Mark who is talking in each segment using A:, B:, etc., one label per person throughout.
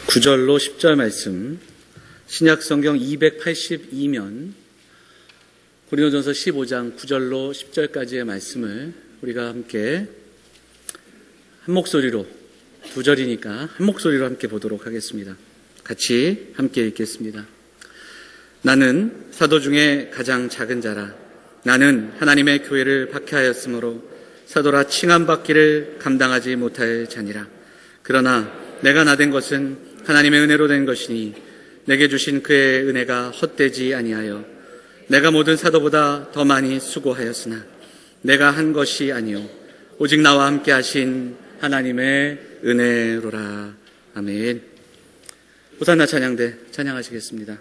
A: 9절로 10절 말씀, 신약성경 282면 고린도전서 15장 9절로 10절까지의 말씀을 우리가 함께 한 목소리로, 두 절이니까 한 목소리로 함께 보도록 하겠습니다. 같이 함께 읽겠습니다. 나는 사도 중에 가장 작은 자라. 나는 하나님의 교회를 박해하였으므로 사도라 칭함받기를 감당하지 못할 자니라. 그러나 내가 나된 것은 하나님의 은혜로 된 것이니 내게 주신 그의 은혜가 헛되지 아니하여 내가 모든 사도보다 더 많이 수고하였으나 내가 한 것이 아니요 오직 나와 함께 하신 하나님의 은혜로라. 아멘. 호산나 찬양대 찬양하시겠습니다.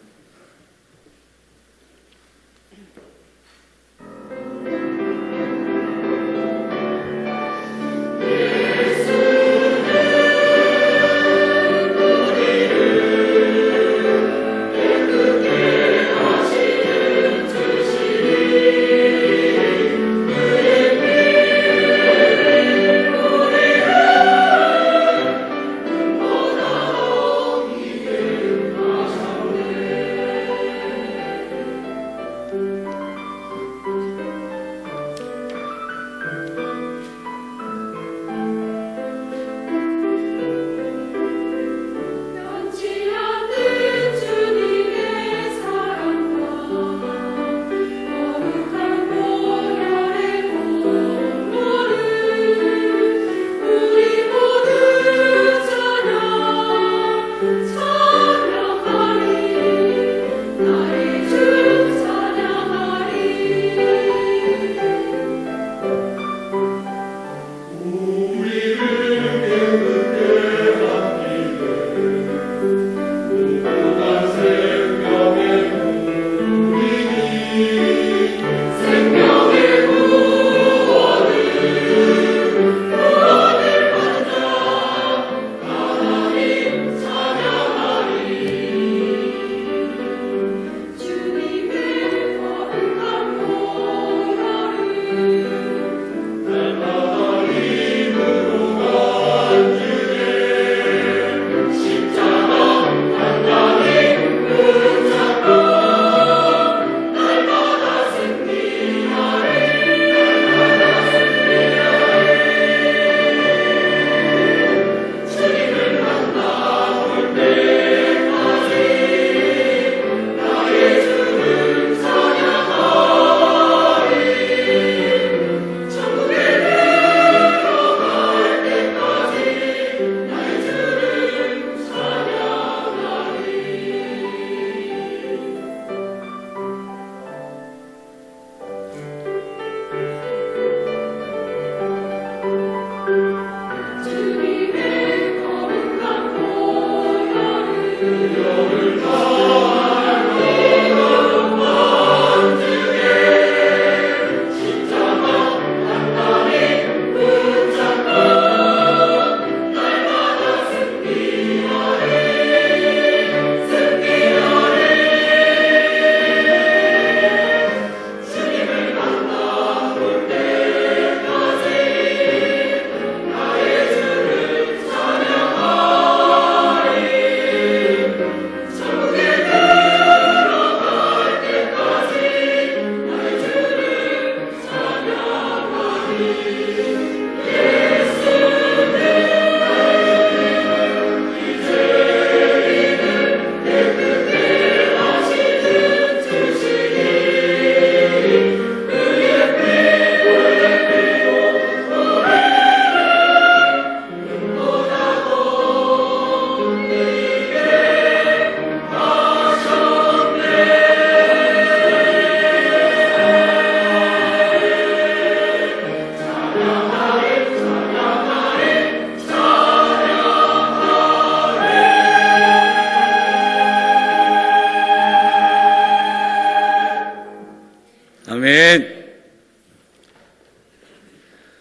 A: 아멘.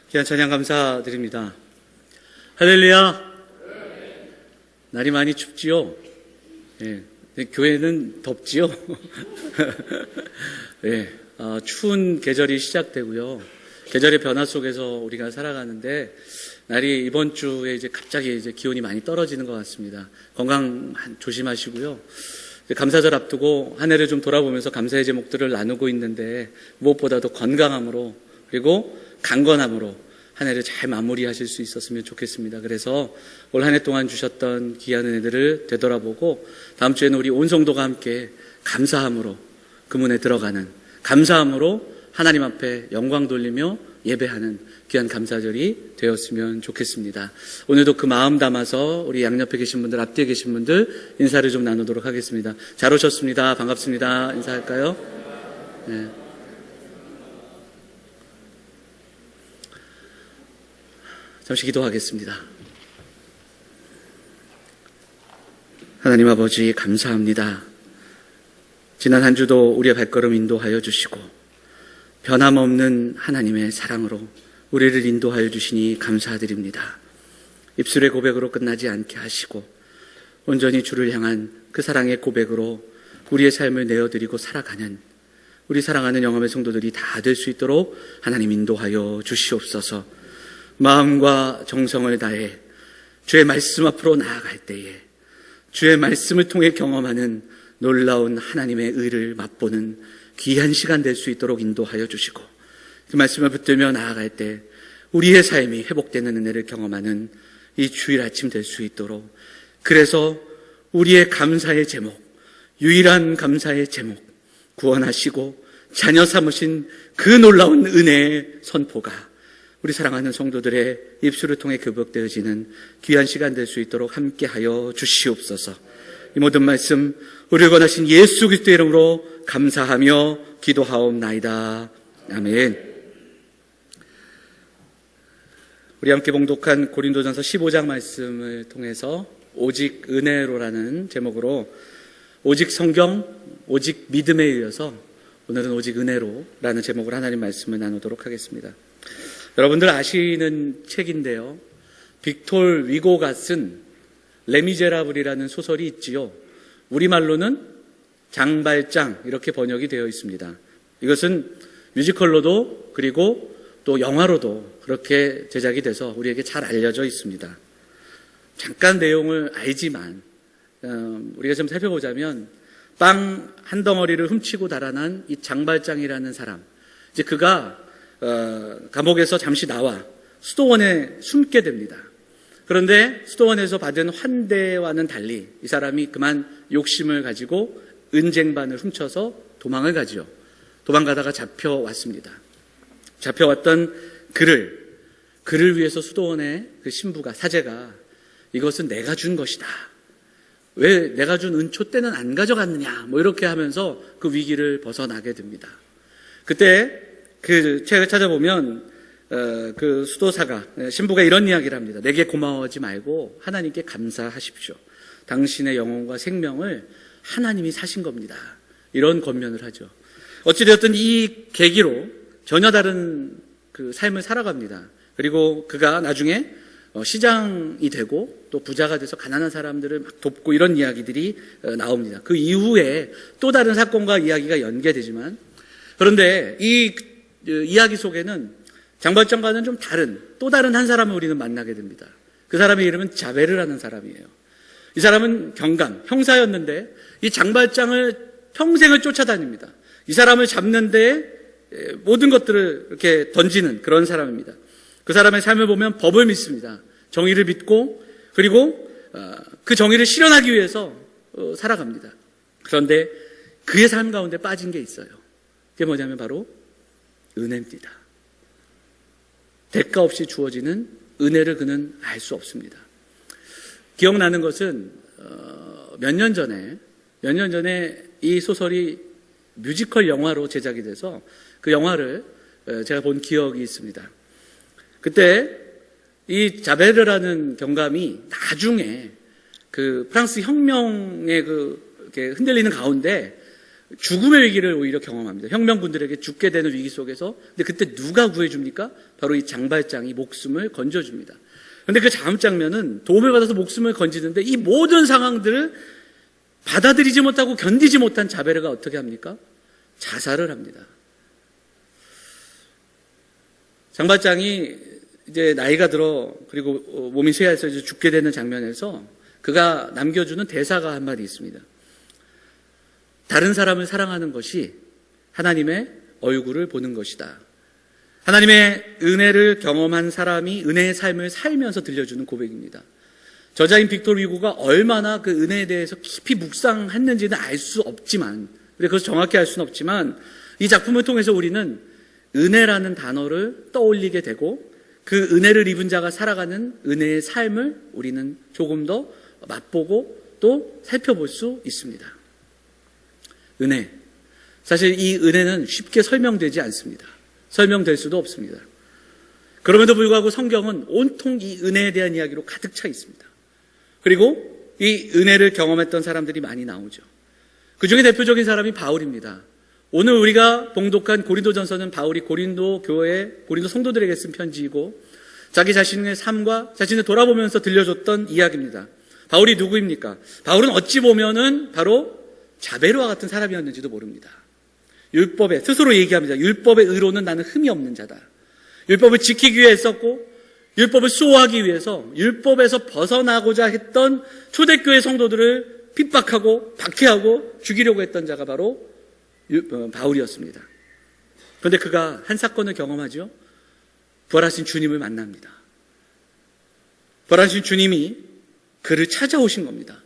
A: 귀한 찬양 감사드립니다. 할렐루야. 날이 많이 춥지요? 예. 교회는 덥지요? 예. 추운 계절이 시작되고요. 계절의 변화 속에서 우리가 살아가는데 날이 이번 주에 이제 갑자기 이제 기온이 많이 떨어지는 것 같습니다. 건강 조심하시고요. 감사절 앞두고 한 해를 좀 돌아보면서 감사의 제목들을 나누고 있는데 무엇보다도 건강함으로 그리고 강건함으로 한 해를 잘 마무리하실 수 있었으면 좋겠습니다. 그래서 올 한 해 동안 주셨던 귀한 은혜들을 되돌아보고 다음 주에는 우리 온 성도가 함께 감사함으로 그 문에 들어가는, 감사함으로 하나님 앞에 영광 돌리며 예배하는 귀한 감사절이 되었으면 좋겠습니다. 오늘도 그 마음 담아서 우리 양옆에 계신 분들, 앞뒤에 계신 분들 인사를 좀 나누도록 하겠습니다. 잘 오셨습니다. 반갑습니다. 인사할까요? 네. 잠시 기도하겠습니다. 하나님 아버지 감사합니다. 지난 한 주도 우리의 발걸음 인도하여 주시고 변함없는 하나님의 사랑으로 우리를 인도하여 주시니 감사드립니다. 입술의 고백으로 끝나지 않게 하시고 온전히 주를 향한 그 사랑의 고백으로 우리의 삶을 내어드리고 살아가는 우리 사랑하는 영암의 성도들이 다 될 수 있도록 하나님 인도하여 주시옵소서. 마음과 정성을 다해 주의 말씀 앞으로 나아갈 때에 주의 말씀을 통해 경험하는 놀라운 하나님의 의를 맛보는 귀한 시간 될 수 있도록 인도하여 주시고 그 말씀을 붙들며 나아갈 때 우리의 삶이 회복되는 은혜를 경험하는 이 주일 아침 될 수 있도록, 그래서 우리의 감사의 제목, 유일한 감사의 제목, 구원하시고 자녀 삼으신 그 놀라운 은혜의 선포가 우리 사랑하는 성도들의 입술을 통해 교복되어지는 귀한 시간 될 수 있도록 함께하여 주시옵소서. 이 모든 말씀 우리를 권하신 예수 그리스도의 이름으로 감사하며 기도하옵나이다. 아멘. 우리 함께 봉독한 고린도전서 15장 말씀을 통해서 오직 은혜로라는 제목으로 오직 성경, 오직 믿음에 이어서 오늘은 오직 은혜로라는 제목으로 하나님 말씀을 나누도록 하겠습니다. 여러분들 아시는 책인데요. 빅톨 위고가 쓴 레미제라블이라는 소설이 있지요. 우리말로는 장발장 이렇게 번역이 되어 있습니다. 이것은 뮤지컬로도 그리고 또 영화로도 그렇게 제작이 돼서 우리에게 잘 알려져 있습니다. 잠깐 내용을 알지만 우리가 좀 살펴보자면 빵 한 덩어리를 훔치고 달아난 이 장발장이라는 사람, 이제 그가 감옥에서 잠시 나와 수도원에 숨게 됩니다. 그런데 수도원에서 받은 환대와는 달리 이 사람이 그만 욕심을 가지고 은쟁반을 훔쳐서 도망을 가지요. 도망가다가 잡혀왔습니다. 잡혀왔던 그를 위해서 수도원의 그 신부가, 사제가 이것은 내가 준 것이다. 왜 내가 준 은초 때는 안 가져갔느냐, 뭐 이렇게 하면서 그 위기를 벗어나게 됩니다. 그때 그 책을 찾아보면 그 수도사가, 신부가 이런 이야기를 합니다. 내게 고마워하지 말고 하나님께 감사하십시오. 당신의 영혼과 생명을 하나님이 사신 겁니다. 이런 권면을 하죠. 어찌되었든 이 계기로 전혀 다른 그 삶을 살아갑니다. 그리고 그가 나중에 시장이 되고 또 부자가 돼서 가난한 사람들을 막 돕고 이런 이야기들이 나옵니다. 그 이후에 또 다른 사건과 이야기가 연계되지만, 그런데 이 이야기 속에는 장발장과는 좀 다른 또 다른 한 사람을 우리는 만나게 됩니다. 그 사람의 이름은 자베르라는 사람이에요. 이 사람은 경감, 형사였는데 이 장발장을 평생을 쫓아다닙니다. 이 사람을 잡는데 모든 것들을 이렇게 던지는 그런 사람입니다. 그 사람의 삶을 보면 법을 믿습니다. 정의를 믿고 그리고 그 정의를 실현하기 위해서 살아갑니다. 그런데 그의 삶 가운데 빠진 게 있어요. 그게 뭐냐면 바로 은혜입니다. 대가 없이 주어지는 은혜를 그는 알 수 없습니다. 기억나는 것은 몇 년 전에 이 소설이 뮤지컬 영화로 제작이 돼서 그 영화를 제가 본 기억이 있습니다. 그때 이 자베르라는 경감이 나중에 그 프랑스 혁명에 이렇게 흔들리는 가운데 죽음의 위기를 오히려 경험합니다. 혁명군들에게 죽게 되는 위기 속에서. 근데 그때 누가 구해줍니까? 바로 이 장발장이 목숨을 건져줍니다. 그런데 그 다음 장면은 도움을 받아서 목숨을 건지는데 이 모든 상황들을 받아들이지 못하고 견디지 못한 자베르가 어떻게 합니까? 자살을 합니다. 장발장이 이제 나이가 들어 그리고 몸이 쇠해서 이제 죽게 되는 장면에서 그가 남겨주는 대사가 한마디 있습니다. 다른 사람을 사랑하는 것이 하나님의 얼굴을 보는 것이다. 하나님의 은혜를 경험한 사람이 은혜의 삶을 살면서 들려주는 고백입니다. 저자인 빅토르 휴고가 얼마나 그 은혜에 대해서 깊이 묵상했는지는 알 수 없지만, 그래서 정확히 알 수는 없지만, 이 작품을 통해서 우리는 은혜라는 단어를 떠올리게 되고 그 은혜를 입은 자가 살아가는 은혜의 삶을 우리는 조금 더 맛보고 또 살펴볼 수 있습니다. 은혜. 사실 이 은혜는 쉽게 설명되지 않습니다. 설명될 수도 없습니다. 그럼에도 불구하고 성경은 온통 이 은혜에 대한 이야기로 가득 차 있습니다. 그리고 이 은혜를 경험했던 사람들이 많이 나오죠. 그 중에 대표적인 사람이 바울입니다. 오늘 우리가 봉독한 고린도전서는 바울이 고린도 교회, 고린도 성도들에게 쓴 편지이고 자기 자신의 삶과 자신을 돌아보면서 들려줬던 이야기입니다. 바울이 누구입니까? 바울은 어찌 보면은 바로 자베르와 같은 사람이었는지도 모릅니다. 율법에, 스스로 얘기합니다. 율법의 의로는 나는 흠이 없는 자다. 율법을 지키기 위해 했었고 율법을 수호하기 위해서 율법에서 벗어나고자 했던 초대교회 성도들을 핍박하고 박해하고 죽이려고 했던 자가 바로 바울이었습니다. 그런데 그가 한 사건을 경험하죠. 부활하신 주님을 만납니다. 부활하신 주님이 그를 찾아오신 겁니다.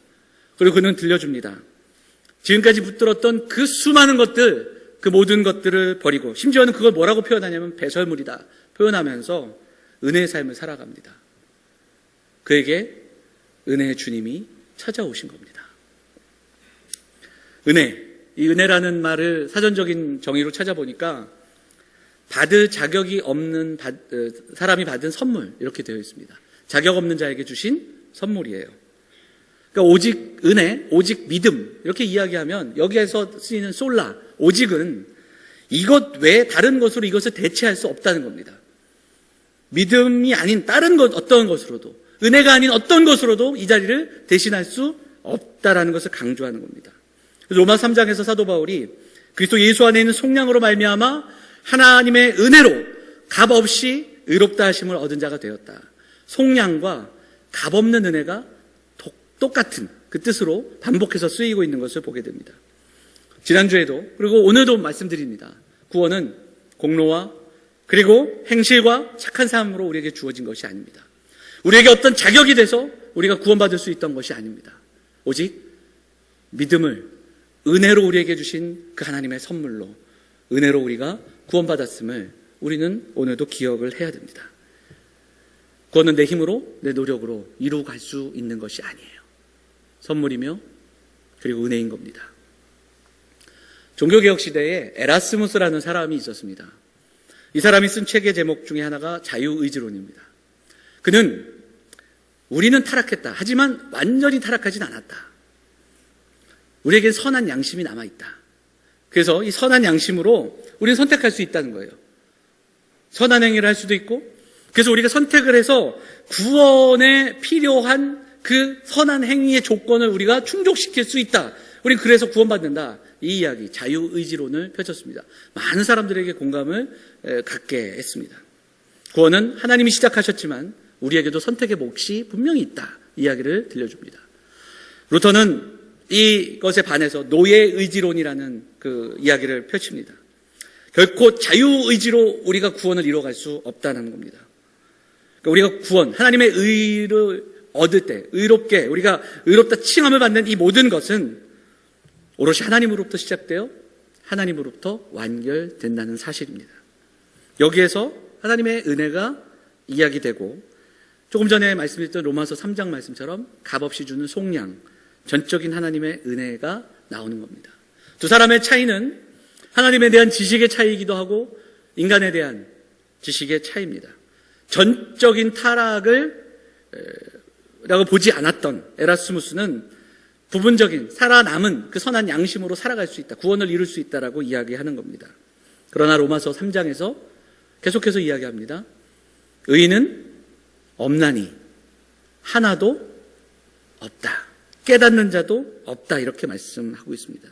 A: 그리고 그는 들려줍니다. 지금까지 붙들었던 그 수많은 것들, 그 모든 것들을 버리고 심지어는 그걸 뭐라고 표현하냐면 배설물이다 표현하면서 은혜의 삶을 살아갑니다. 그에게 은혜의 주님이 찾아오신 겁니다. 은혜, 이 은혜라는 말을 사전적인 정의로 찾아보니까 받을 자격이 없는 사람이 받은 선물 이렇게 되어 있습니다. 자격 없는 자에게 주신 선물이에요. 그러니까 오직 은혜, 오직 믿음 이렇게 이야기하면 여기에서 쓰이는 솔라, 오직은 이것 외에 다른 것으로 이것을 대체할 수 없다는 겁니다. 믿음이 아닌 다른 것 어떤 것으로도, 은혜가 아닌 어떤 것으로도 이 자리를 대신할 수 없다라는 것을 강조하는 겁니다. 그래서 로마 3장에서 사도 바울이 그리스도 예수 안에 있는 속량으로 말미암아 하나님의 은혜로 값없이 의롭다 하심을 얻은 자가 되었다. 속량과 값없는 은혜가 똑같은 그 뜻으로 반복해서 쓰이고 있는 것을 보게 됩니다. 지난주에도 그리고 오늘도 말씀드립니다. 구원은 공로와 그리고 행실과 착한 삶으로 우리에게 주어진 것이 아닙니다. 우리에게 어떤 자격이 돼서 우리가 구원받을 수 있던 것이 아닙니다. 오직 믿음을 은혜로 우리에게 주신 그 하나님의 선물로 은혜로 우리가 구원받았음을 우리는 오늘도 기억을 해야 됩니다. 구원은 내 힘으로 내 노력으로 이루고 갈 수 있는 것이 아니에요. 선물이며 그리고 은혜인 겁니다. 종교개혁 시대에 에라스무스라는 사람이 있었습니다. 이 사람이 쓴 책의 제목 중에 하나가 자유의지론입니다. 그는 우리는 타락했다. 하지만 완전히 타락하진 않았다. 우리에겐 선한 양심이 남아있다. 그래서 이 선한 양심으로 우리는 선택할 수 있다는 거예요. 선한 행위를 할 수도 있고 그래서 우리가 선택을 해서 구원에 필요한 그 선한 행위의 조건을 우리가 충족시킬 수 있다. 우리는 그래서 구원받는다. 이 이야기, 자유의지론을 펼쳤습니다. 많은 사람들에게 공감을 갖게 했습니다. 구원은 하나님이 시작하셨지만 우리에게도 선택의 몫이 분명히 있다. 이야기를 들려줍니다. 루터는 이것에 반해서 노예의지론이라는 그 이야기를 펼칩니다. 결코 자유의지로 우리가 구원을 이뤄갈 수 없다는 겁니다. 그러니까 우리가 구원, 하나님의 의를 얻을 때, 의롭게, 우리가 의롭다 칭함을 받는 이 모든 것은 오롯이 하나님으로부터 시작되어 하나님으로부터 완결된다는 사실입니다. 여기에서 하나님의 은혜가 이야기되고 조금 전에 말씀드렸던 로마서 3장 말씀처럼 값없이 주는 속량, 전적인 하나님의 은혜가 나오는 겁니다. 두 사람의 차이는 하나님에 대한 지식의 차이이기도 하고 인간에 대한 지식의 차이입니다. 전적인 타락을 라고 보지 않았던 에라스무스는 부분적인 살아남은 그 선한 양심으로 살아갈 수 있다. 구원을 이룰 수 있다라고 이야기하는 겁니다. 그러나 로마서 3장에서 계속해서 이야기합니다. 의인은 없나니 하나도 없다. 깨닫는 자도 없다. 이렇게 말씀하고 있습니다.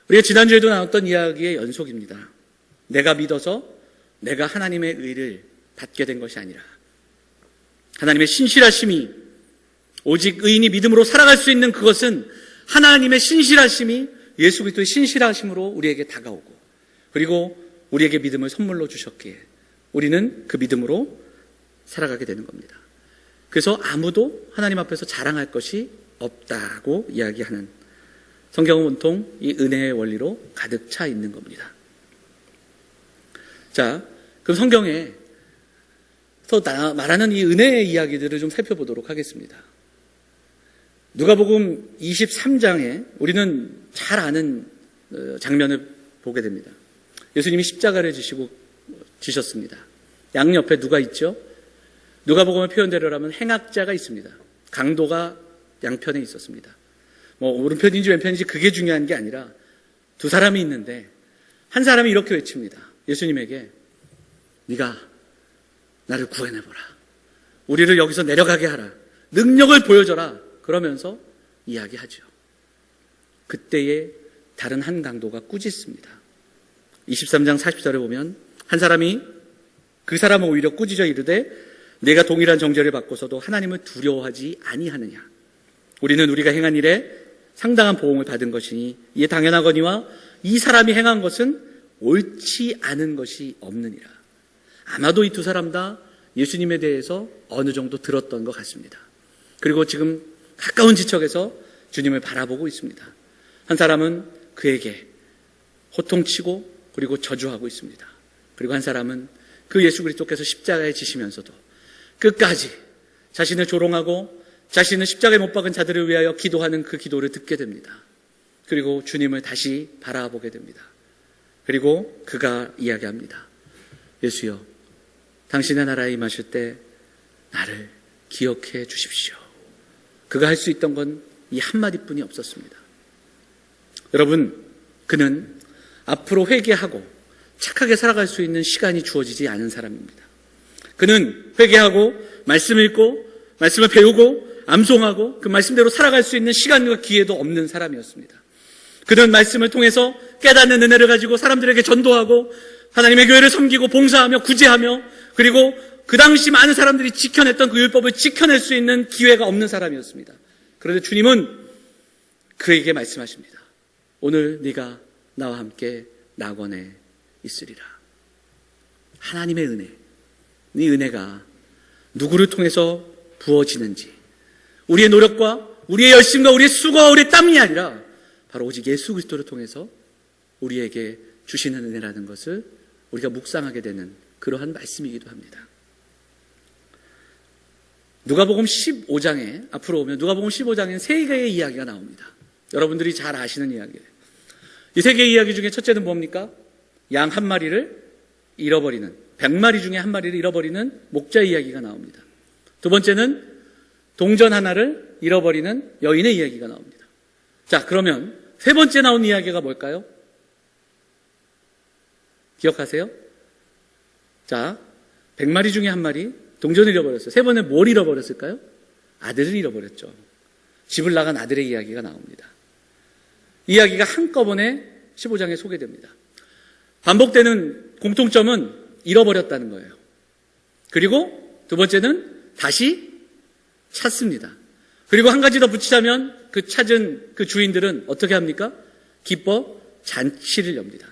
A: 우리가 지난주에도 나눴던 이야기의 연속입니다. 내가 믿어서 내가 하나님의 의를 받게 된 것이 아니라 하나님의 신실하심이, 오직 의인이 믿음으로 살아갈 수 있는 그것은 하나님의 신실하심이 예수 그리스도의 신실하심으로 우리에게 다가오고, 그리고 우리에게 믿음을 선물로 주셨기에 우리는 그 믿음으로 살아가게 되는 겁니다. 그래서 아무도 하나님 앞에서 자랑할 것이 없다고 이야기하는, 성경은 온통 이 은혜의 원리로 가득 차 있는 겁니다. 자, 그럼 성경에 더 말하는 이 은혜의 이야기들을 좀 살펴보도록 하겠습니다. 누가복음 23장에 우리는 잘 아는 장면을 보게 됩니다. 예수님이 십자가를 지셨습니다. 양옆에 누가 있죠? 누가복음의 표현대로라면 행악자가 있습니다. 강도가 양편에 있었습니다. 오른편인지 왼편인지 그게 중요한 게 아니라 두 사람이 있는데 한 사람이 이렇게 외칩니다. 예수님에게, 네가 나를 구해내보라. 우리를 여기서 내려가게 하라. 능력을 보여줘라. 그러면서 이야기하죠. 그때에 다른 한 강도가 꾸짖습니다. 23장 40절에 보면 한 사람이 그 사람은 오히려 꾸짖어 이르되 내가 동일한 정죄를 받고서도 하나님을 두려워하지 아니하느냐. 우리는 우리가 행한 일에 상당한 보응을 받은 것이니 이에 당연하거니와 이 사람이 행한 것은 옳지 않은 것이 없느니라. 아마도 이 두 사람 다 예수님에 대해서 어느 정도 들었던 것 같습니다. 그리고 지금 가까운 지척에서 주님을 바라보고 있습니다. 한 사람은 그에게 호통치고 그리고 저주하고 있습니다. 그리고 한 사람은 그 예수 그리스도께서 십자가에 지시면서도 끝까지 자신을 조롱하고 자신을 십자가에 못 박은 자들을 위하여 기도하는 그 기도를 듣게 됩니다. 그리고 주님을 다시 바라보게 됩니다. 그리고 그가 이야기합니다. 예수여, 당신의 나라에 임하실 때 나를 기억해 주십시오. 그가 할 수 있던 건 이 한마디뿐이 없었습니다. 여러분, 그는 앞으로 회개하고 착하게 살아갈 수 있는 시간이 주어지지 않은 사람입니다. 그는 회개하고 말씀 읽고 말씀을 배우고 암송하고 그 말씀대로 살아갈 수 있는 시간과 기회도 없는 사람이었습니다. 그는 말씀을 통해서 깨닫는 은혜를 가지고 사람들에게 전도하고 하나님의 교회를 섬기고 봉사하며 구제하며, 그리고 그 당시 많은 사람들이 지켜냈던 그 율법을 지켜낼 수 있는 기회가 없는 사람이었습니다. 그런데 주님은 그에게 말씀하십니다. 오늘 네가 나와 함께 낙원에 있으리라. 하나님의 은혜, 이 은혜가 누구를 통해서 부어지는지, 우리의 노력과 우리의 열심과 우리의 수고와 우리의 땀이 아니라 바로 오직 예수 그리스도를 통해서 우리에게 주시는 은혜라는 것을 우리가 묵상하게 되는 그러한 말씀이기도 합니다. 누가복음 15장에 앞으로 오면 누가복음 15장에는 세 개의 이야기가 나옵니다. 여러분들이 잘 아시는 이야기예요. 이 세 개의 이야기 중에 첫째는 뭡니까? 양 한 마리를 잃어버리는, 100마리 중에 한 마리를 잃어버리는 목자 이야기가 나옵니다. 두 번째는 동전 하나를 잃어버리는 여인의 이야기가 나옵니다. 자, 그러면 세 번째 나온 이야기가 뭘까요? 기억하세요? 자, 100마리 중에 한 마리 동전을 잃어버렸어요. 세 번에 뭘 잃어버렸을까요? 아들을 잃어버렸죠. 집을 나간 아들의 이야기가 나옵니다. 이야기가 한꺼번에 15장에 소개됩니다. 반복되는 공통점은 잃어버렸다는 거예요. 그리고 두 번째는 다시 찾습니다. 그리고 한 가지 더 붙이자면 그 찾은 그 주인들은 어떻게 합니까? 기뻐 잔치를 엽니다.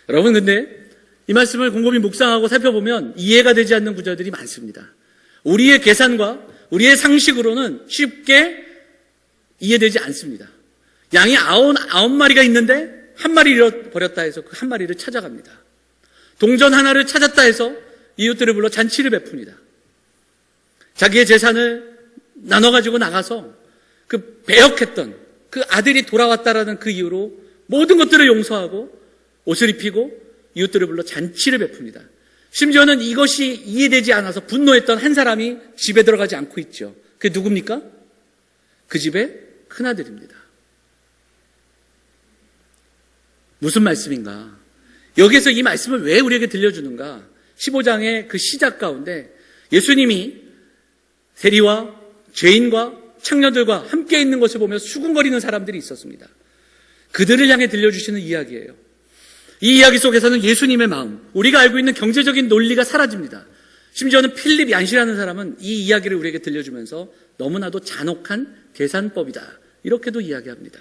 A: 여러분, 근데 이 말씀을 곰곰이 묵상하고 살펴보면 이해가 되지 않는 구절들이 많습니다. 우리의 계산과 우리의 상식으로는 쉽게 이해되지 않습니다. 양이 9마리가 있는데 한 마리 잃어버렸다 해서 그 한 마리를 찾아갑니다. 동전 하나를 찾았다 해서 이웃들을 불러 잔치를 베풉니다. 자기의 재산을 나눠가지고 나가서 그 배역했던 그 아들이 돌아왔다라는 그 이유로 모든 것들을 용서하고 옷을 입히고 이웃들을 불러 잔치를 베풉니다. 심지어는 이것이 이해되지 않아서 분노했던 한 사람이 집에 들어가지 않고 있죠. 그게 누굽니까? 그 집의 큰아들입니다. 무슨 말씀인가? 여기에서 이 말씀을 왜 우리에게 들려주는가? 15장의 그 시작 가운데 예수님이 세리와 죄인과 청년들과 함께 있는 것을 보며 수군거리는 사람들이 있었습니다. 그들을 향해 들려주시는 이야기예요. 이 이야기 속에서는 예수님의 마음, 우리가 알고 있는 경제적인 논리가 사라집니다. 심지어는 필립 얀시라는 사람은 이 이야기를 우리에게 들려주면서 너무나도 잔혹한 계산법이다, 이렇게도 이야기합니다.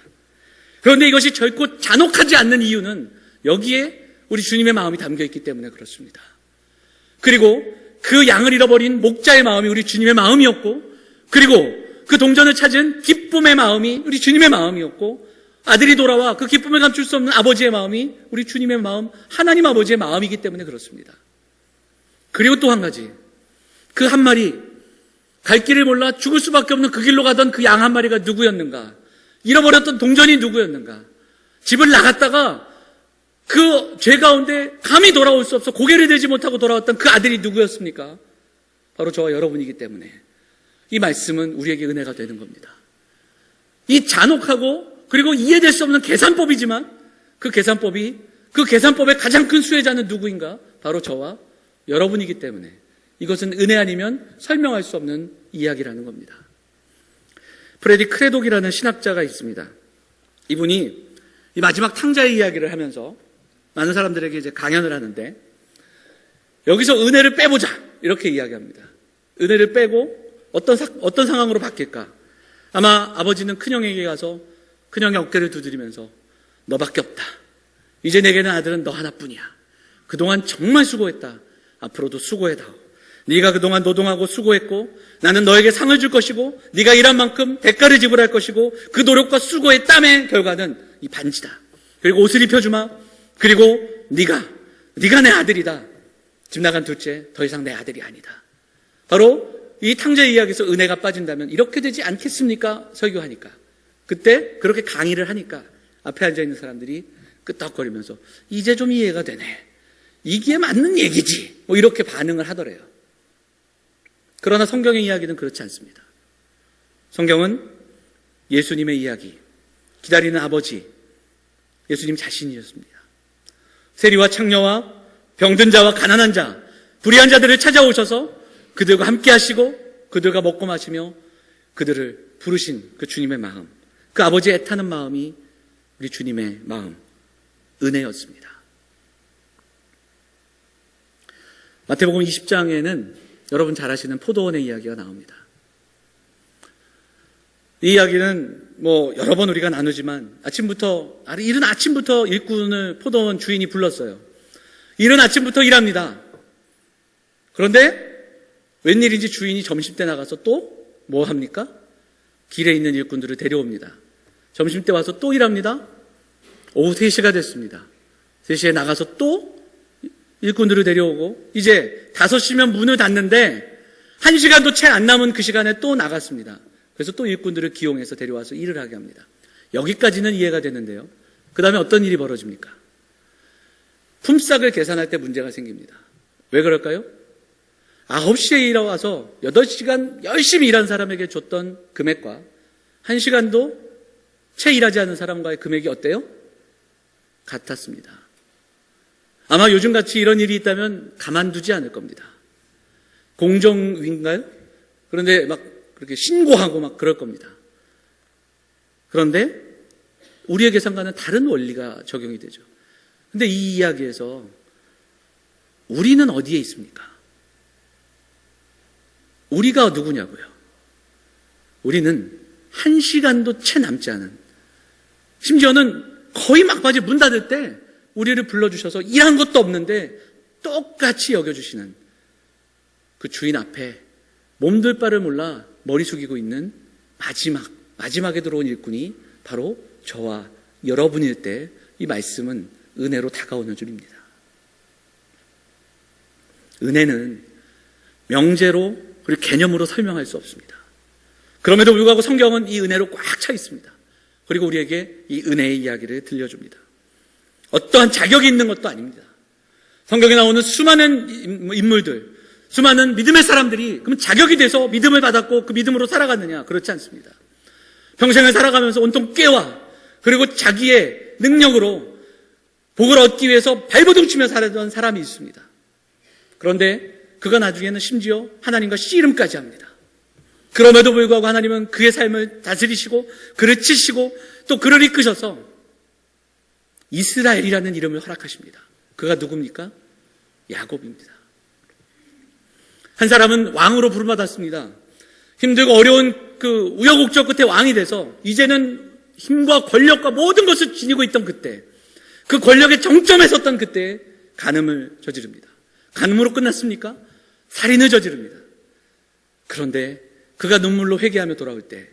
A: 그런데 이것이 결코 잔혹하지 않는 이유는 여기에 우리 주님의 마음이 담겨 있기 때문에 그렇습니다. 그리고 그 양을 잃어버린 목자의 마음이 우리 주님의 마음이었고, 그리고 그 동전을 찾은 기쁨의 마음이 우리 주님의 마음이었고, 아들이 돌아와 그 기쁨을 감출 수 없는 아버지의 마음이 우리 주님의 마음, 하나님 아버지의 마음이기 때문에 그렇습니다. 그리고 또 한 가지, 그 한 마리, 갈 길을 몰라 죽을 수밖에 없는 그 길로 가던 그 양 한 마리가 누구였는가? 잃어버렸던 동전이 누구였는가? 집을 나갔다가 그 죄 가운데 감히 돌아올 수 없어 고개를 들지 못하고 돌아왔던 그 아들이 누구였습니까? 바로 저와 여러분이기 때문에 이 말씀은 우리에게 은혜가 되는 겁니다. 이 잔혹하고 그리고 이해될 수 없는 계산법이지만 그 계산법의 가장 큰 수혜자는 누구인가? 바로 저와 여러분이기 때문에 이것은 은혜 아니면 설명할 수 없는 이야기라는 겁니다. 프레디 크레독이라는 신학자가 있습니다. 이분이 이 마지막 탕자의 이야기를 하면서 많은 사람들에게 이제 강연을 하는데, 여기서 은혜를 빼보자, 이렇게 이야기합니다. 은혜를 빼고 어떤 상황으로 바뀔까? 아마 아버지는 큰형에게 가서 큰형의 어깨를 두드리면서 너밖에 없다. 이제 내게는 아들은 너 하나뿐이야. 그동안 정말 수고했다. 앞으로도 수고해다오. 네가 그동안 노동하고 수고했고 나는 너에게 상을 줄 것이고 네가 일한 만큼 대가를 지불할 것이고 그 노력과 수고의 땀의 결과는 이 반지다. 그리고 옷을 입혀주마. 그리고 네가 내 아들이다. 집 나간 둘째 더 이상 내 아들이 아니다. 바로 이 탕자의 이야기에서 은혜가 빠진다면 이렇게 되지 않겠습니까? 설교하니까. 그때 그렇게 강의를 하니까 앞에 앉아있는 사람들이 끄떡거리면서 이제 좀 이해가 되네. 이게 맞는 얘기지. 뭐 이렇게 반응을 하더래요. 그러나 성경의 이야기는 그렇지 않습니다. 성경은 예수님의 이야기, 기다리는 아버지, 예수님 자신이었습니다. 세리와 창녀와 병든 자와 가난한 자, 불의한 자들을 찾아오셔서 그들과 함께 하시고 그들과 먹고 마시며 그들을 부르신 그 주님의 마음, 그 아버지의 애타는 마음이 우리 주님의 마음, 은혜였습니다. 마태복음 20장에는 여러분 잘 아시는 포도원의 이야기가 나옵니다. 이 이야기는 여러 번 우리가 나누지만 이른 아침부터 일꾼을 포도원 주인이 불렀어요. 이른 아침부터 일합니다. 그런데 웬일인지 주인이 점심때 나가서 또 뭐 합니까? 길에 있는 일꾼들을 데려옵니다. 점심때 와서 또 일합니다. 오후 3시가 됐습니다. 3시에 나가서 또 일꾼들을 데려오고 이제 5시면 문을 닫는데 1시간도 채 안 남은 그 시간에 또 나갔습니다. 그래서 또 일꾼들을 기용해서 데려와서 일을 하게 합니다. 여기까지는 이해가 되는데요. 그 다음에 어떤 일이 벌어집니까? 품삯을 계산할 때 문제가 생깁니다. 왜 그럴까요? 9시에 일어와서 8시간 열심히 일한 사람에게 줬던 금액과 1시간도 채 일하지 않은 사람과의 금액이 어때요? 같았습니다. 아마 요즘같이 이런 일이 있다면 가만두지 않을 겁니다. 공정인가요? 그런데 막 그렇게 신고하고 막 그럴 겁니다. 그런데 우리의 계산과는 다른 원리가 적용이 되죠. 근데 이 이야기에서 우리는 어디에 있습니까? 우리가 누구냐고요? 우리는 1시간도 채 남지 않은, 심지어는 거의 막바지 문 닫을 때 우리를 불러주셔서 일한 것도 없는데 똑같이 여겨주시는 그 주인 앞에 몸둘 바를 몰라 머리 숙이고 있는 마지막에 들어온 일꾼이 바로 저와 여러분일 때 이 말씀은 은혜로 다가오는 줄입니다. 은혜는 명제로 그리고 개념으로 설명할 수 없습니다. 그럼에도 불구하고 성경은 이 은혜로 꽉 차 있습니다. 그리고 우리에게 이 은혜의 이야기를 들려줍니다. 어떠한 자격이 있는 것도 아닙니다. 성경에 나오는 수많은 인물들, 수많은 믿음의 사람들이 그럼 자격이 돼서 믿음을 받았고 그 믿음으로 살아갔느냐? 그렇지 않습니다. 평생을 살아가면서 온통 깨와 그리고 자기의 능력으로 복을 얻기 위해서 발버둥 치며 살았던 사람이 있습니다. 그런데 그가 나중에는 심지어 하나님과 씨름까지 합니다. 그럼에도 불구하고 하나님은 그의 삶을 다스리시고 그를 치시고 또 그를 이끄셔서 이스라엘이라는 이름을 허락하십니다. 그가 누굽니까? 야곱입니다. 한 사람은 왕으로 부름받았습니다. 힘들고 어려운 그 우여곡절 끝에 왕이 돼서 이제는 힘과 권력과 모든 것을 지니고 있던 그때, 그 권력의 정점에 섰던 그때 간음을 저지릅니다. 간음으로 끝났습니까? 살인을 저지릅니다. 그런데 그가 눈물로 회개하며 돌아올 때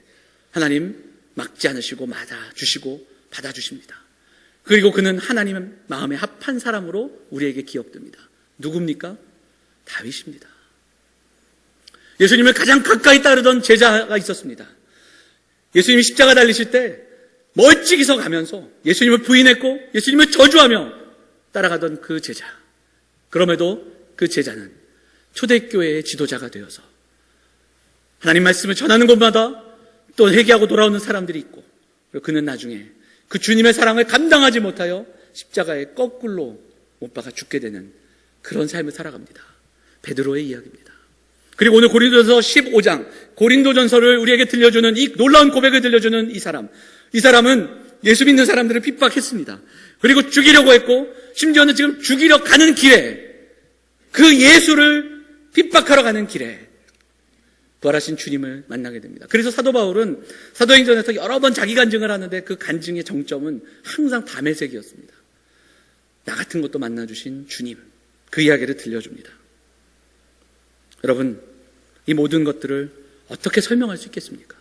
A: 하나님 막지 않으시고 맞아주시고 받아주십니다. 그리고 그는 하나님 마음에 합한 사람으로 우리에게 기억됩니다. 누굽니까? 다윗입니다. 예수님을 가장 가까이 따르던 제자가 있었습니다. 예수님이 십자가 달리실 때 멀찍이 서 가면서 예수님을 부인했고 예수님을 저주하며 따라가던 그 제자. 그럼에도 그 제자는 초대교회의 지도자가 되어서 하나님 말씀을 전하는 곳마다 또 회개하고 돌아오는 사람들이 있고, 그리고 그는 나중에 그 주님의 사랑을 감당하지 못하여 십자가에 거꾸로 못 박아 죽게 되는 그런 삶을 살아갑니다. 베드로의 이야기입니다. 그리고 오늘 고린도전서 15장 고린도전서를 우리에게 들려주는 이 놀라운 고백을 들려주는 이 사람은 예수 믿는 사람들을 핍박했습니다. 그리고 죽이려고 했고 심지어는 지금 죽이려 가는 길에, 그 예수를 핍박하러 가는 길에 부활하신 주님을 만나게 됩니다. 그래서 사도 바울은 사도행전에서 여러 번 자기 간증을 하는데 그 간증의 정점은 항상 담에색이었습니다. 나 같은 것도 만나주신 주님, 그 이야기를 들려줍니다. 여러분, 이 모든 것들을 어떻게 설명할 수 있겠습니까?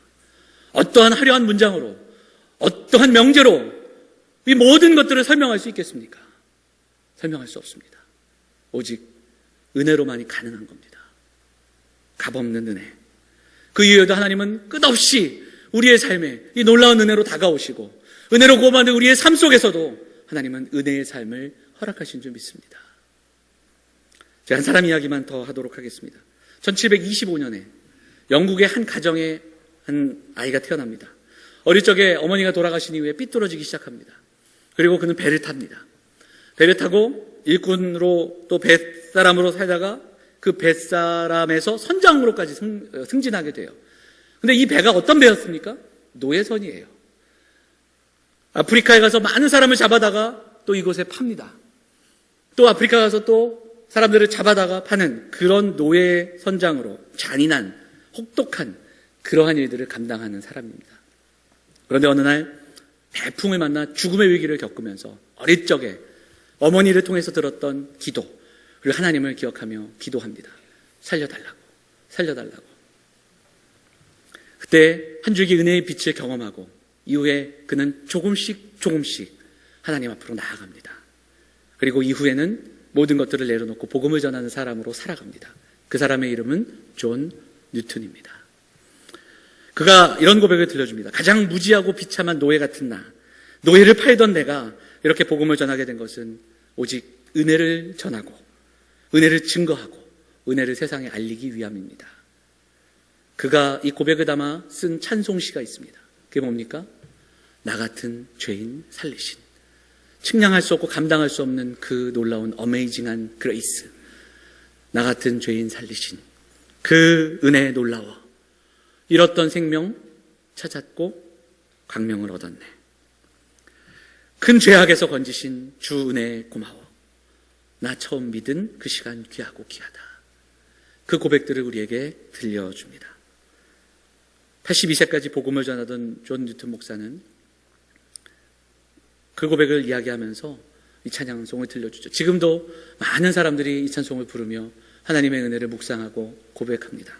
A: 어떠한 화려한 문장으로, 어떠한 명제로 이 모든 것들을 설명할 수 있겠습니까? 설명할 수 없습니다. 오직 은혜로만이 가능한 겁니다. 값없는 은혜. 그 이후에도 하나님은 끝없이 우리의 삶에 이 놀라운 은혜로 다가오시고, 은혜로 구원받은 우리의 삶 속에서도 하나님은 은혜의 삶을 허락하신 줄 믿습니다. 제가 한 사람 이야기만 더 하도록 하겠습니다. 1725년에 영국의 한 가정에 한 아이가 태어납니다. 어릴 적에 어머니가 돌아가신 이후에 삐뚤어지기 시작합니다. 그리고 그는 배를 탑니다. 배를 타고 일꾼으로 또 뱃사람으로 살다가 그 뱃사람에서 선장으로까지 승진하게 돼요. 근데 이 배가 어떤 배였습니까? 노예선이에요. 아프리카에 가서 많은 사람을 잡아다가 또 이곳에 팝니다. 또 아프리카 가서 또 사람들을 잡아다가 파는 그런 노예 선장으로 잔인한, 혹독한 그러한 일들을 감당하는 사람입니다. 그런데 어느 날 배풍을 만나 죽음의 위기를 겪으면서 어릴 적에 어머니를 통해서 들었던 기도, 그리고 하나님을 기억하며 기도합니다. 살려달라고, 살려달라고. 그때 한 줄기 은혜의 빛을 경험하고 이후에 그는 조금씩 하나님 앞으로 나아갑니다. 그리고 이후에는 모든 것들을 내려놓고 복음을 전하는 사람으로 살아갑니다. 그 사람의 이름은 존 뉴턴입니다. 그가 이런 고백을 들려줍니다. 가장 무지하고 비참한 노예 같은 나, 노예를 팔던 내가 이렇게 복음을 전하게 된 것은 오직 은혜를 전하고 은혜를 증거하고 은혜를 세상에 알리기 위함입니다. 그가 이 고백을 담아 쓴 찬송시가 있습니다. 그게 뭡니까? 나 같은 죄인 살리신, 측량할 수 없고 감당할 수 없는 그 놀라운 어메이징한 그레이스, 나 같은 죄인 살리신 그 은혜에 놀라워 잃었던 생명 찾았고 광명을 얻었네. 큰 죄악에서 건지신 주 은혜에 고마워. 나 처음 믿은 그 시간 귀하고 귀하다. 그 고백들을 우리에게 들려줍니다. 82세까지 복음을 전하던 존 뉴턴 목사는 그 고백을 이야기하면서 이 찬양송을 들려주죠. 지금도 많은 사람들이 이 찬송을 부르며 하나님의 은혜를 묵상하고 고백합니다.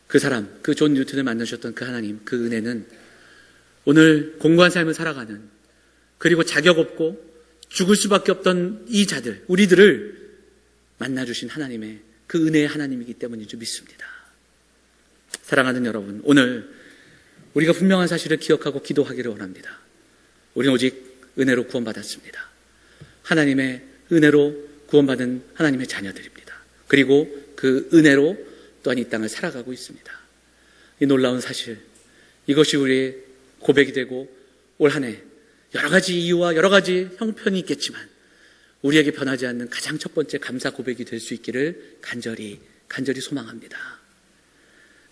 A: 그 사람, 그 존 뉴턴을 만나셨던 그 하나님, 그 은혜는 오늘 공고한 삶을 살아가는, 그리고 자격 없고 죽을 수밖에 없던 이 자들, 우리들을 만나주신 하나님의 그 은혜의 하나님이기 때문인 줄 믿습니다. 사랑하는 여러분, 오늘 우리가 분명한 사실을 기억하고 기도하기를 원합니다. 우리는 오직 은혜로 구원받았습니다. 하나님의 은혜로 구원받은 하나님의 자녀들입니다. 그리고 그 은혜로 또한 이 땅을 살아가고 있습니다. 이 놀라운 사실, 이것이 우리의 고백이 되고 올 한 해 여러 가지 이유와 여러 가지 형편이 있겠지만 우리에게 변하지 않는 가장 첫 번째 감사 고백이 될 수 있기를 간절히 소망합니다.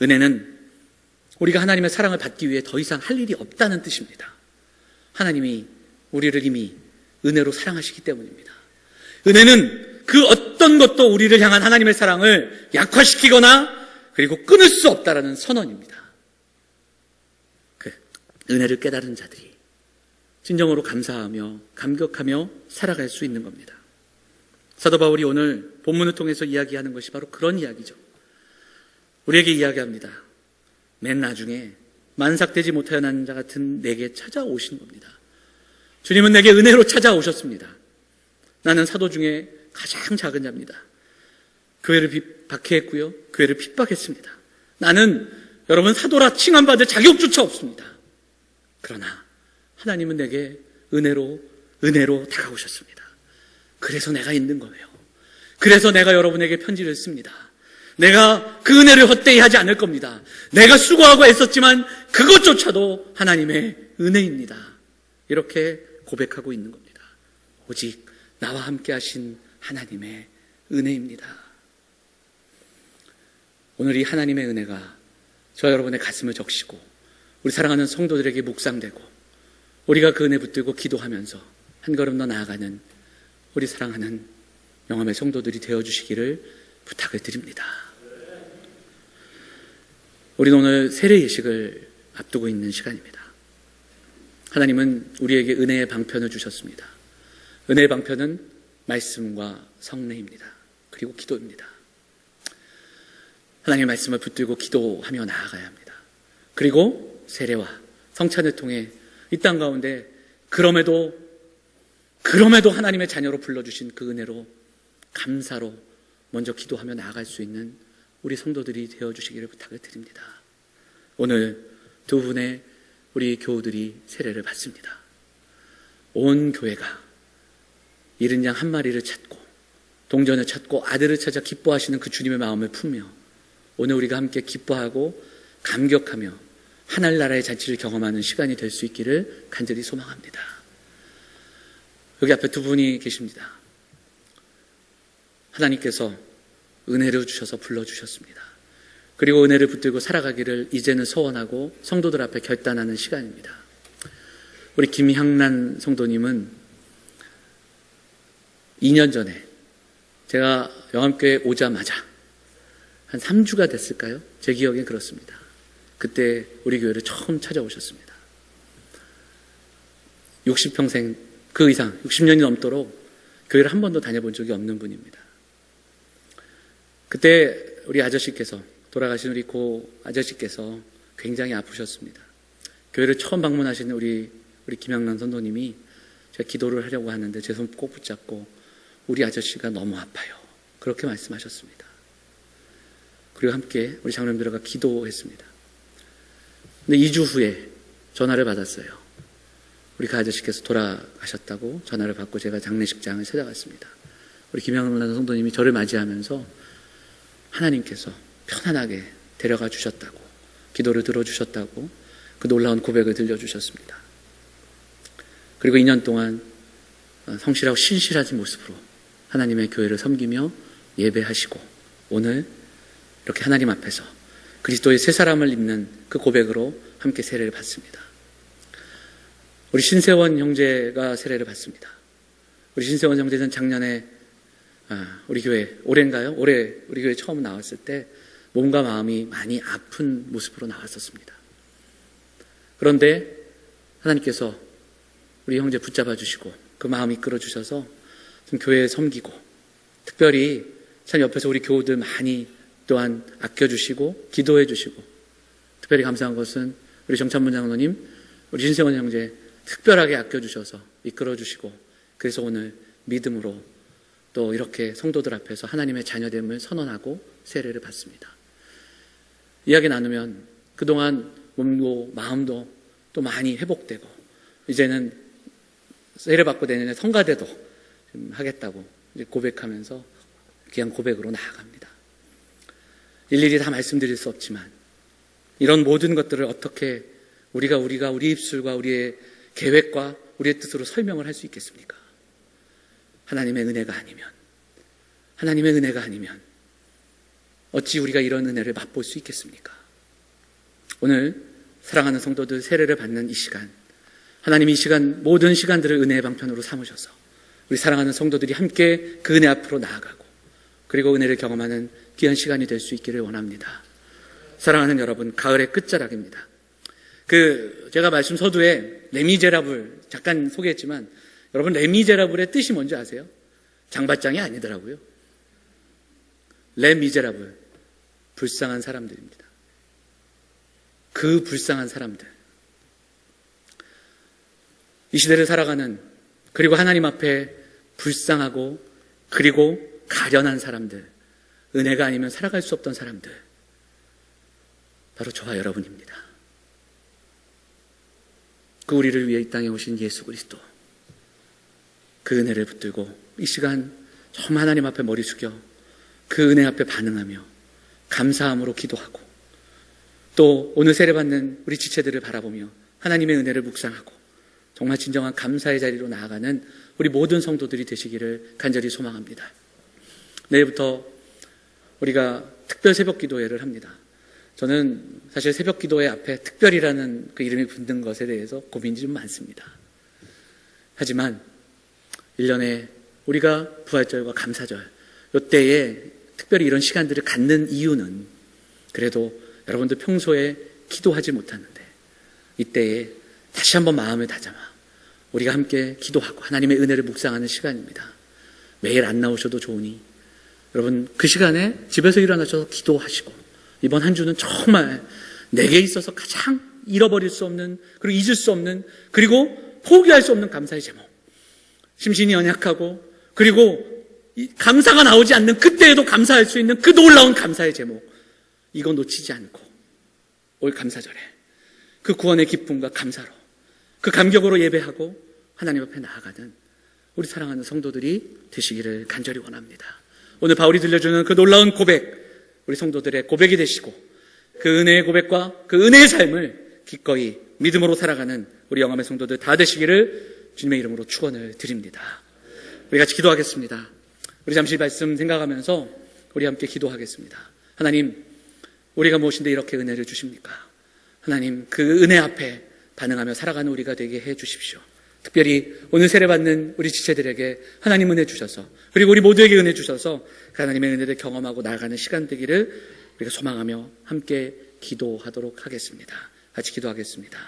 A: 은혜는 우리가 하나님의 사랑을 받기 위해 더 이상 할 일이 없다는 뜻입니다. 하나님이 우리를 이미 은혜로 사랑하시기 때문입니다. 은혜는 그 어떤 어떤 것도 우리를 향한 하나님의 사랑을 약화시키거나 그리고 끊을 수 없다라는 선언입니다. 그 은혜를 깨달은 자들이 진정으로 감사하며 감격하며 살아갈 수 있는 겁니다. 사도 바울이 오늘 본문을 통해서 이야기하는 것이 바로 그런 이야기죠. 우리에게 이야기합니다. 맨 나중에 만삭되지 못하여 난 자 같은 내게 찾아오신 겁니다. 주님은 내게 은혜로 찾아오셨습니다. 나는 사도 중에 가장 작은 자입니다. 교회를 박해했고요. 교회를 핍박했습니다. 나는 여러분 사도라 칭함받을 자격조차 없습니다. 그러나 하나님은 내게 은혜로 다가오셨습니다. 그래서 내가 있는 거예요. 그래서 내가 여러분에게 편지를 씁니다. 내가 그 은혜를 헛되이 하지 않을 겁니다. 내가 수고하고 애썼지만 그것조차도 하나님의 은혜입니다. 이렇게 고백하고 있는 겁니다. 오직 나와 함께 하신 하나님의 은혜입니다. 오늘 이 하나님의 은혜가 저 여러분의 가슴을 적시고 우리 사랑하는 성도들에게 묵상되고 우리가 그 은혜 붙들고 기도하면서 한 걸음 더 나아가는 우리 사랑하는 영암의 성도들이 되어주시기를 부탁을 드립니다. 우리는 오늘 세례 예식을 앞두고 있는 시간입니다. 하나님은 우리에게 은혜의 방편을 주셨습니다. 은혜의 방편은 말씀과 성례입니다. 그리고 기도입니다. 하나님의 말씀을 붙들고 기도하며 나아가야 합니다. 그리고 세례와 성찬을 통해 이 땅 가운데 그럼에도 하나님의 자녀로 불러주신 그 은혜로 감사로 먼저 기도하며 나아갈 수 있는 우리 성도들이 되어주시기를 부탁을 드립니다. 오늘 두 분의 우리 교우들이 세례를 받습니다. 온 교회가 잃은 양 한 마리를 찾고 동전을 찾고 아들을 찾아 기뻐하시는 그 주님의 마음을 품며 오늘 우리가 함께 기뻐하고 감격하며 하늘나라의 잔치를 경험하는 시간이 될 수 있기를 간절히 소망합니다. 여기 앞에 두 분이 계십니다. 하나님께서 은혜를 주셔서 불러주셨습니다. 그리고 은혜를 붙들고 살아가기를 이제는 소원하고 성도들 앞에 결단하는 시간입니다. 우리 김향란 성도님은 2년 전에 제가 영암교회 오자마자 한 3주가 됐을까요? 제 기억엔 그렇습니다. 그때 우리 교회를 처음 찾아오셨습니다. 60평생 그 이상 60년이 넘도록 교회를 한 번도 다녀본 적이 없는 분입니다. 그때 우리 아저씨께서 돌아가신 우리 고 아저씨께서 굉장히 아프셨습니다. 교회를 처음 방문하신 우리 김양란 선도님이 제가 기도를 하려고 하는데 제 손 꼭 붙잡고 우리 아저씨가 너무 아파요. 그렇게 말씀하셨습니다. 그리고 함께 우리 장로님들과 기도했습니다. 근데 2주 후에 전화를 받았어요. 우리 그 아저씨께서 돌아가셨다고 전화를 받고 제가 장례식장을 찾아갔습니다. 우리 김양란 성도님이 저를 맞이하면서 하나님께서 편안하게 데려가 주셨다고, 기도를 들어주셨다고 그 놀라운 고백을 들려주셨습니다. 그리고 2년 동안 성실하고 신실한 모습으로 하나님의 교회를 섬기며 예배하시고 오늘 이렇게 하나님 앞에서 그리스도의 새 사람을 입는 그 고백으로 함께 세례를 받습니다. 우리 신세원 형제가 세례를 받습니다. 우리 신세원 형제는 작년에 우리 교회, 올해인가요? 올해 우리 교회 처음 나왔을 때 몸과 마음이 많이 아픈 모습으로 나왔었습니다. 그런데 하나님께서 우리 형제 붙잡아 주시고 그 마음 이끌어 주셔서 좀 교회에 섬기고 특별히 참 옆에서 우리 교우들 많이 또한 아껴주시고 기도해 주시고 특별히 감사한 것은 우리 정찬문 장로님, 우리 신세원 형제 특별하게 아껴주셔서 이끌어 주시고 그래서 오늘 믿음으로 또 이렇게 성도들 앞에서 하나님의 자녀됨을 선언하고 세례를 받습니다. 이야기 나누면 그동안 몸도 마음도 또 많이 회복되고 이제는 세례 받고 내년에 성가대도 하겠다고 이제 고백하면서 귀한 고백으로 나아갑니다. 일일이 다 말씀드릴 수 없지만 이런 모든 것들을 어떻게 우리가 우리 입술과 우리의 계획과 우리의 뜻으로 설명을 할 수 있겠습니까? 하나님의 은혜가 아니면 어찌 우리가 이런 은혜를 맛볼 수 있겠습니까? 오늘 사랑하는 성도들 세례를 받는 이 시간, 하나님이 이 시간 모든 시간들을 은혜의 방편으로 삼으셔서 우리 사랑하는 성도들이 함께 그 은혜 앞으로 나아가고 그리고 은혜를 경험하는 귀한 시간이 될 수 있기를 원합니다. 사랑하는 여러분, 가을의 끝자락입니다. 제가 말씀 서두에 레미제라블 잠깐 소개했지만 여러분, 레미제라블의 뜻이 뭔지 아세요? 장발장이 아니더라고요. 레미제라블, 불쌍한 사람들입니다. 그 불쌍한 사람들. 이 시대를 살아가는, 그리고 하나님 앞에 불쌍하고 그리고 가련한 사람들, 은혜가 아니면 살아갈 수 없던 사람들, 바로 저와 여러분입니다. 그 우리를 위해 이 땅에 오신 예수 그리스도, 그 은혜를 붙들고 이 시간 정말 하나님 앞에 머리 숙여 그 은혜 앞에 반응하며 감사함으로 기도하고, 또 오늘 세례받는 우리 지체들을 바라보며 하나님의 은혜를 묵상하고 정말 진정한 감사의 자리로 나아가는 우리 모든 성도들이 되시기를 간절히 소망합니다. 내일부터 우리가 특별 새벽 기도회를 합니다. 저는 사실 새벽 기도회 앞에 특별이라는 그 이름이 붙는 것에 대해서 고민이 좀 많습니다. 하지만 1년에 우리가 부활절과 감사절, 이때에 특별히 이런 시간들을 갖는 이유는 그래도 여러분들 평소에 기도하지 못하는데 이때에 다시 한번 마음을 다잡아 우리가 함께 기도하고 하나님의 은혜를 묵상하는 시간입니다. 매일 안 나오셔도 좋으니 여러분 그 시간에 집에서 일어나셔서 기도하시고, 이번 한 주는 정말 내게 있어서 가장 잃어버릴 수 없는, 그리고 잊을 수 없는, 그리고 포기할 수 없는 감사의 제목, 심신이 연약하고 그리고 감사가 나오지 않는 그때에도 감사할 수 있는 그 놀라운 감사의 제목, 이거 놓치지 않고 올 감사절에 그 구원의 기쁨과 감사로, 그 감격으로 예배하고 하나님 앞에 나아가는 우리 사랑하는 성도들이 되시기를 간절히 원합니다. 오늘 바울이 들려주는 그 놀라운 고백, 우리 성도들의 고백이 되시고 그 은혜의 고백과 그 은혜의 삶을 기꺼이 믿음으로 살아가는 우리 영암의 성도들 다 되시기를 주님의 이름으로 축원을 드립니다. 우리 같이 기도하겠습니다. 우리 잠시 말씀 생각하면서 우리 함께 기도하겠습니다. 하나님, 우리가 무엇인데 이렇게 은혜를 주십니까? 하나님, 그 은혜 앞에 반응하며 살아가는 우리가 되게 해 주십시오. 특별히 오늘 세례받는 우리 지체들에게 하나님 은혜 주셔서, 그리고 우리 모두에게 은혜 주셔서 그 하나님의 은혜를 경험하고 나아가는 시간 되기를 우리가 소망하며 함께 기도하도록 하겠습니다. 같이 기도하겠습니다.